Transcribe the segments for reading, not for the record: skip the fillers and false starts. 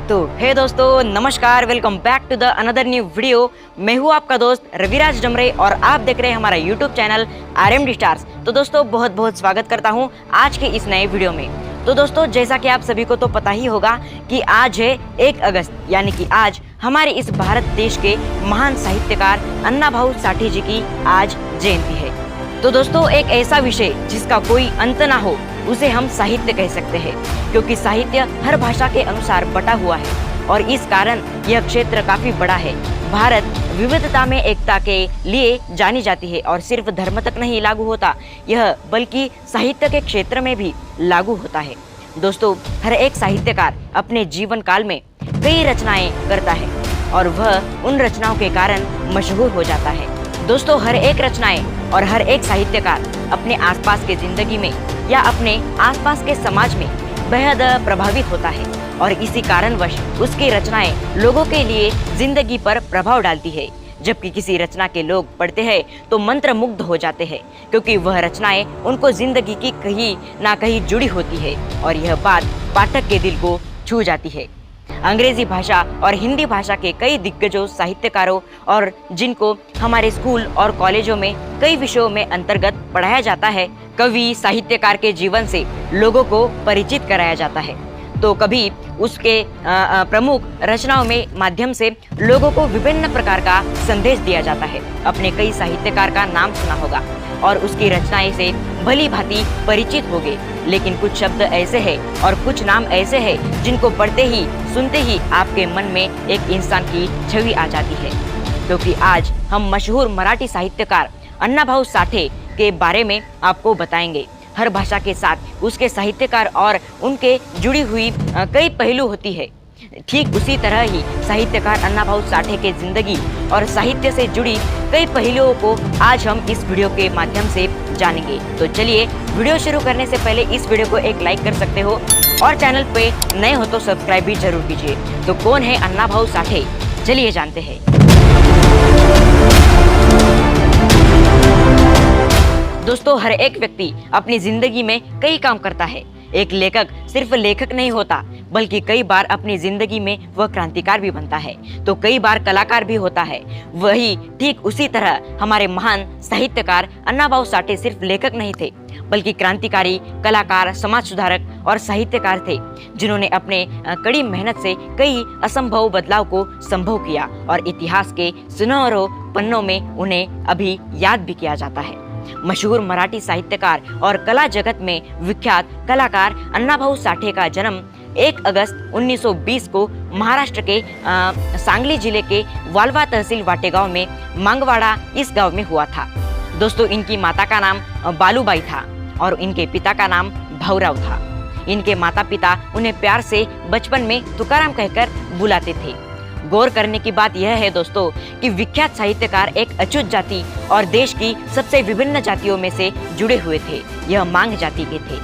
तो हे दोस्तों, नमस्कार, welcome back to the another new video. मैं हूँ आपका दोस्त रविराज डमरे और आप देख रहे हैं हमारा यूट्यूब चैनल RMD स्टार्स। तो दोस्तों, बहुत बहुत स्वागत करता हूँ आज के इस नए वीडियो में। तो दोस्तों, जैसा कि आप सभी को तो पता ही होगा कि आज है 1 अगस्त, यानी कि आज हमारे इस भारत देश के महान साहित्यकार अन्ना भाऊ साठे जी की आज जयंती है। तो दोस्तों, एक ऐसा विषय जिसका कोई अंत ना हो उसे हम साहित्य कह सकते हैं, क्योंकि साहित्य हर भाषा के अनुसार बटा हुआ है और इस कारण यह क्षेत्र काफी बड़ा है। भारत विविधता में एकता के लिए जानी जाती है और सिर्फ धर्म तक नहीं लागू होता यह, बल्कि साहित्य के क्षेत्र में भी लागू होता है। दोस्तों, हर एक साहित्यकार अपने जीवन काल में कई रचनाएं करता है और वह उन रचनाओं के कारण मशहूर हो जाता है। दोस्तों, हर एक रचनाएं और हर एक साहित्यकार अपने आसपास के जिंदगी में या अपने आसपास के समाज में बेहद प्रभावित होता है और इसी कारणवश उसकी रचनाएं लोगों के लिए जिंदगी पर प्रभाव डालती है। जबकि किसी रचना के लोग पढ़ते हैं तो मंत्रमुग्ध हो जाते हैं, क्योंकि वह रचनाएं उनको जिंदगी की कहीं ना कहीं जुड़ी होती है और यह बात पाठक के दिल को छू जाती है। अंग्रेजी भाषा और हिंदी भाषा के कई दिग्गजों साहित्यकारों और जिनको हमारे स्कूल और कॉलेजों में कई विषयों में अंतर्गत पढ़ाया जाता है, कवि साहित्यकार के जीवन से लोगों को परिचित कराया जाता है। तो कभी उसके प्रमुख रचनाओं में माध्यम से लोगों को विभिन्न प्रकार का संदेश दिया जाता है। अपने कई साहित्यकार का नाम सुना होगा और उसकी रचनाएं से भली भांति परिचित होंगे, लेकिन कुछ शब्द ऐसे हैं और कुछ नाम ऐसे हैं जिनको पढ़ते ही सुनते ही आपके मन में एक इंसान की छवि आ जाती है। क्योंकि आज हम मशहूर मराठी साहित्यकार अन्ना भाऊ साठे के बारे में आपको बताएंगे। हर भाषा के साथ उसके साहित्यकार और उनके जुड़ी हुई कई पहलू होती है। ठीक उसी तरह ही साहित्यकार अन्ना भाऊ साठे के जिंदगी और साहित्य से जुड़ी कई पहलुओं को आज हम इस वीडियो के माध्यम से जानेंगे। तो चलिए, वीडियो शुरू करने से पहले इस वीडियो को एक लाइक कर सकते हो और चैनल पे नए हो तो सब्सक्राइब भी जरूर कीजिए। तो कौन है अन्ना भाऊ साठे, चलिए जानते हैं। दोस्तों, हर एक व्यक्ति अपनी जिंदगी में कई काम करता है। एक लेखक सिर्फ लेखक नहीं होता, बल्कि कई बार अपनी जिंदगी में वह क्रांतिकार भी बनता है, तो कई बार कलाकार भी होता है। वही ठीक उसी तरह हमारे महान साहित्यकार अन्ना भाऊ साठे सिर्फ लेखक नहीं थे, बल्कि क्रांतिकारी, कलाकार, समाज सुधारक और साहित्यकार थे, जिन्होंने अपने कड़ी मेहनत से कई असंभव बदलाव को संभव किया और इतिहास के सुनहरों पन्नों में उन्हें अभी याद भी किया जाता है। मशहूर मराठी साहित्यकार और कला जगत में विख्यात कलाकार अन्ना भाऊ साठे का जन्म 1 अगस्त 1920 को महाराष्ट्र के सांगली जिले के वालवा तहसील वाटेगांव में मांगवाड़ा इस गांव में हुआ था। दोस्तों, इनकी माता का नाम बालूबाई था और इनके पिता का नाम भाऊराव था। इनके माता पिता उन्हें प्यार से बचपन में तुकाराम कहकर बुलाते थे। गौर करने की बात यह है दोस्तों कि विख्यात साहित्यकार एक अछूत जाति और देश की सबसे विभिन्न जातियों में से जुड़े हुए थे। यह मांग जाति के थे।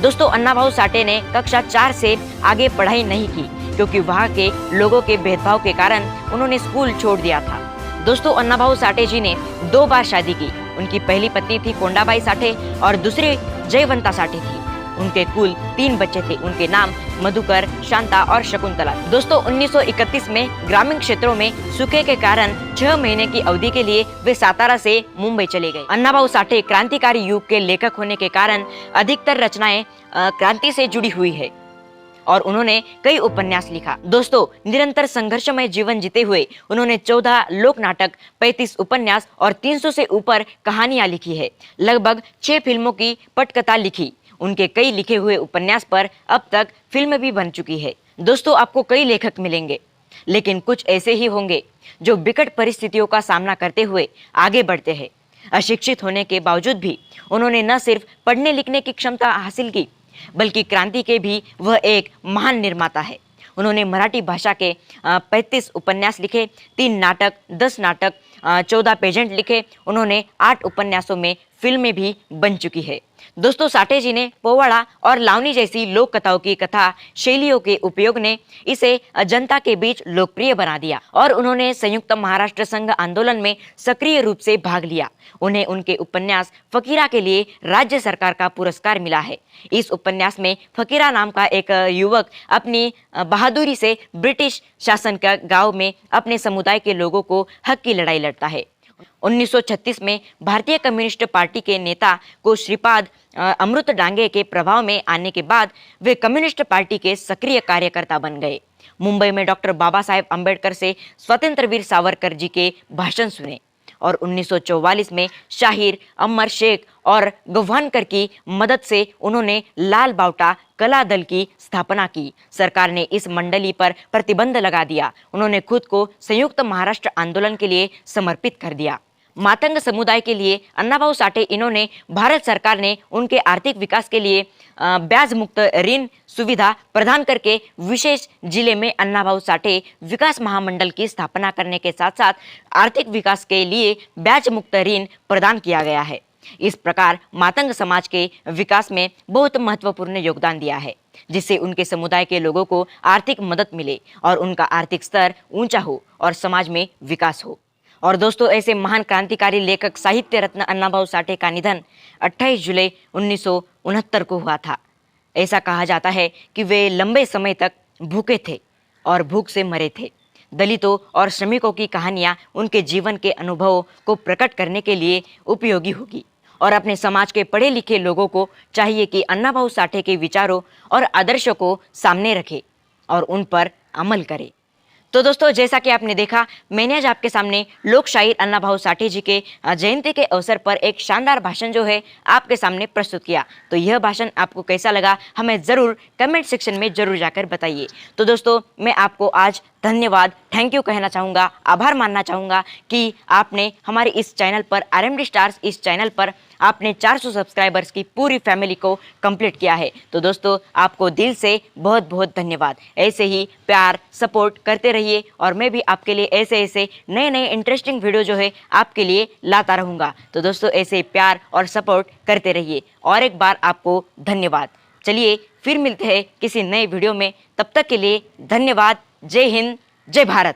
दोस्तों, अन्ना भाऊ साठे ने कक्षा 4 से आगे पढ़ाई नहीं की, क्योंकि वहाँ के लोगों के भेदभाव के कारण उन्होंने स्कूल छोड़ दिया था। दोस्तों, अन्ना भाऊ साठे जी ने 2 बार शादी की। उनकी पहली पत्नी थी कोंडाबाई साठे और दूसरी जयवंता साठे थी। उनके कुल 3 बच्चे थे। उनके नाम मधुकर, शांता और शकुंतला। दोस्तों, 1931 में ग्रामीण क्षेत्रों में सूखे के कारण 6 महीने की अवधि के लिए वे सातारा से मुंबई चले गए। अन्ना भाऊ साठे क्रांतिकारी युग के लेखक होने के कारण अधिकतर रचनाएं क्रांति से जुड़ी हुई है और उन्होंने कई उपन्यास लिखा। दोस्तों, निरंतर संघर्षमय जीवन जीते हुए उन्होंने 14 लोक नाटक, 35 उपन्यास और 300 से ऊपर कहानियां लिखी है। लगभग 6 फिल्मों की पटकथा लिखी। उनके कई लिखे हुए उपन्यास पर अब तक फिल्म भी बन चुकी है। दोस्तों, आपको कई लेखक मिलेंगे, लेकिन कुछ ऐसे ही होंगे जो विकट परिस्थितियों का सामना करते हुए आगे बढ़ते हैं। अशिक्षित होने के बावजूद भी उन्होंने न सिर्फ पढ़ने लिखने की क्षमता हासिल की, बल्कि क्रांति के भी वह एक महान निर्माता है। उन्होंने मराठी भाषा के 35 उपन्यास लिखे, 3 नाटक, 10 नाटक, 14 पेजेंट लिखे। उन्होंने 8 उपन्यासों में फिल्में भी बन चुकी है। दोस्तों, साठे जी ने पोवाड़ा और लावनी जैसी लोक कथाओं की कथा शैलियों के उपयोग ने इसे जनता के बीच लोकप्रिय बना दिया और उन्होंने संयुक्त महाराष्ट्र संघ आंदोलन में सक्रिय रूप से भाग लिया। उन्हें उनके उपन्यास फकीरा के लिए राज्य सरकार का पुरस्कार मिला है। इस उपन्यास में फकीरा नाम का एक युवक अपनी बहादुरी से ब्रिटिश शासन का गांव में अपने समुदाय के लोगों को हक की लड़ाई लड़ता है। 1936 में भारतीय कम्युनिस्ट पार्टी के नेता को श्रीपाद अमृत डांगे के प्रभाव में आने के बाद वे कम्युनिस्ट पार्टी के सक्रिय कार्यकर्ता बन गए। मुंबई में डॉक्टर बाबा साहेब अम्बेडकर से स्वतंत्र वीर सावरकर जी के भाषण सुने और 1944 में शाहिर अमर शेख और गवानकर की मदद से उन्होंने लाल बावटा कला दल की स्थापना की। सरकार ने इस मंडली पर प्रतिबंध लगा दिया। उन्होंने खुद को संयुक्त महाराष्ट्र आंदोलन के लिए समर्पित कर दिया। मातंग समुदाय के लिए अन्नाभाऊ साठे इन्होंने भारत सरकार ने उनके आर्थिक विकास के लिए ब्याज मुक्त ऋण सुविधा प्रदान करके विशेष जिले में अन्नाभाऊ साठे विकास महामंडल की स्थापना करने के साथ साथ आर्थिक विकास के लिए ब्याज मुक्त ऋण प्रदान किया गया है। इस प्रकार मातंग समाज के विकास में बहुत महत्वपूर्ण योगदान दिया है, जिससे उनके समुदाय के लोगों को आर्थिक मदद मिले और उनका आर्थिक स्तर ऊंचा हो और समाज में विकास हो। और दोस्तों, ऐसे महान क्रांतिकारी लेखक साहित्य रत्न अन्नाभाऊ साठे का निधन 28 जुलाई 1969 को हुआ था। ऐसा कहा जाता है कि वे लंबे समय तक भूखे थे और भूख से मरे थे। दलितों और श्रमिकों की कहानियां उनके जीवन के अनुभवों को प्रकट करने के लिए उपयोगी होगी और अपने समाज के पढ़े लिखे लोगों को चाहिए कि अन्नाभाऊ साठे के विचारों और आदर्शों को सामने रखें और उन पर अमल करें। तो दोस्तों, जैसा कि आपने देखा, मैंने आज आपके सामने लोक शायर अन्नाभाऊ साठे जी के जयंती के अवसर पर एक शानदार भाषण जो है आपके सामने प्रस्तुत किया। तो यह भाषण आपको कैसा लगा हमें ज़रूर कमेंट सेक्शन में ज़रूर जाकर बताइए। तो दोस्तों, मैं आपको आज धन्यवाद, थैंक यू कहना चाहूँगा, आभार मानना चाहूँगा कि आपने हमारे इस चैनल पर आरएमडी स्टार्स इस चैनल पर आपने 400 सब्सक्राइबर्स की पूरी फैमिली को कंप्लीट किया है। तो दोस्तों, आपको दिल से बहुत बहुत धन्यवाद। ऐसे ही प्यार सपोर्ट करते रहिए और मैं भी आपके लिए ऐसे ऐसे नए नए इंटरेस्टिंग वीडियो जो है आपके लिए लाता रहूँगा। तो दोस्तों, ऐसे प्यार और सपोर्ट करते रहिए और एक बार आपको धन्यवाद। चलिए फिर मिलते हैं किसी नए वीडियो में, तब तक के लिए धन्यवाद। जय हिंद, जय भारत।